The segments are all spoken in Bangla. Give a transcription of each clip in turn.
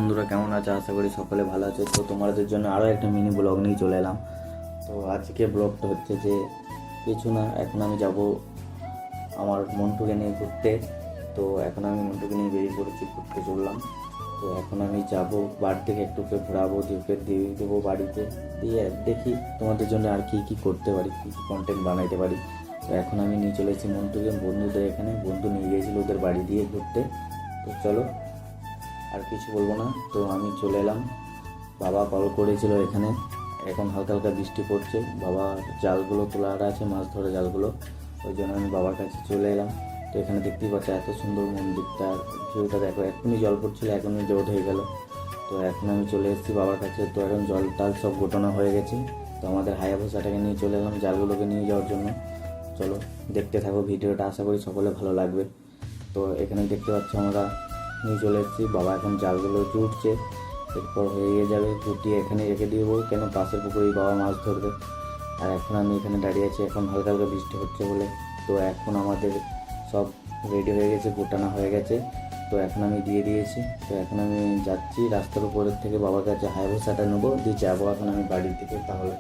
বন্ধুরা কেমন আছে? আশা করি সকলে ভালো আছে। তো তোমাদের জন্য আরও একটা মিনি ব্লগ নিয়ে চলে এলাম। তো আজকে ব্লগটা হচ্ছে যে কিছু না, এখন আমি যাব আমার মন্টুকে নিয়ে ঘুরতে। তো এখন আমি মন্টুকে নিয়ে বেরিয়ে পড়েছি, ঘুরতে চললাম। তো এখন আমি যাব বাড়ি থেকে একটু ওকে ঘোরাবো, দিয়ে ওকে দিয়ে দেবো বাড়িতে, দিয়ে দেখি তোমাদের জন্য আর কী কী করতে পারি, কী কী কন্টেন্ট বানাইতে পারি। তো এখন আমি নিয়ে চলে এসেছি মন্টুকে বন্ধুদের এখানে, বন্ধু নিয়ে গিয়েছিল ওদের বাড়ি দিয়ে ঘুরতে। তো চলো, আর কিছু বলবো না। তো আমি চলে এলাম। বাবা কল করেছিল এখানে, এখন হালকা হালকা বৃষ্টি পড়ছে। বাবা জালগুলো তোলার আছে, মাছ ধরে জালগুলো, ওই জন্য আমি বাবার কাছে চলে এলাম। তো এখানে দেখতেই পাচ্ছি এত সুন্দর মন্দিরটা, ভিউটা দেখো। এখনই জল পড়ছিল, এখনই জল হয়ে গেল। তো এখন আমি চলে এসেছি বাবার কাছে। তো এখন জল টাল সব গোটানো হয়ে গেছে। তো আমাদের হায়াবুসাটাকে নিয়ে চলে এলাম জালগুলোকে নিয়ে যাওয়ার জন্য। চলো দেখতে থাকো ভিডিওটা, আশা করি সকলে ভালো লাগবে। তো এখানে দেখতে পাচ্ছ আমরা নিয়ে চলে এসেছি। বাবা এখন জালগুলো জুটছে, এরপর হয়ে যাবে, জুটিয়ে এখানে রেখে দিব, কেন পাশের পুকুরেই বাবা মাছ ধরবে। আর এখন আমি এখানে দাঁড়িয়ে আছি, এখন হালকা হালকা বৃষ্টি হচ্ছে বলে। তো এখন আমাদের সব রেডি হয়ে গেছে, গোটানো হয়ে গেছে। তো এখন আমি দিয়ে দিয়েছি। তো এখন আমি যাচ্ছি রাস্তার উপরের থেকে বাবার কাছে হায়াবুসাটা নেবো, দিয়ে যাবো এখন আমি বাড়ির দিকে। তাহলে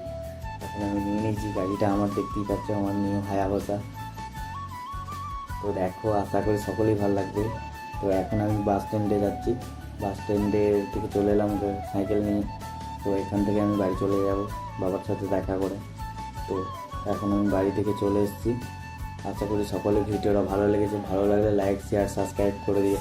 এখন আমি নিয়ে নিয়েছি গাড়িটা, আমার দেখতেই পাচ্ছ আমার নিউ হায়াবুসা। তো দেখো, আশা করি সকলেই ভালো লাগবে। তো এখন আমি বাস স্ট্যান্ডে যাচ্ছি, বাস স্ট্যান্ডে থেকে চলে এলাম সাইকেল নিয়ে। তো এখান থেকে আমি বাড়ি চলে যাব বাবার সাথে দেখা করে। তো এখন আমি বাড়ি থেকে চলে এসেছি। আশা করি সকলের ভিডিওটা ভালো লেগেছে, ভালো লাগলে লাইক শেয়ার সাবস্ক্রাইব করে দিয়ে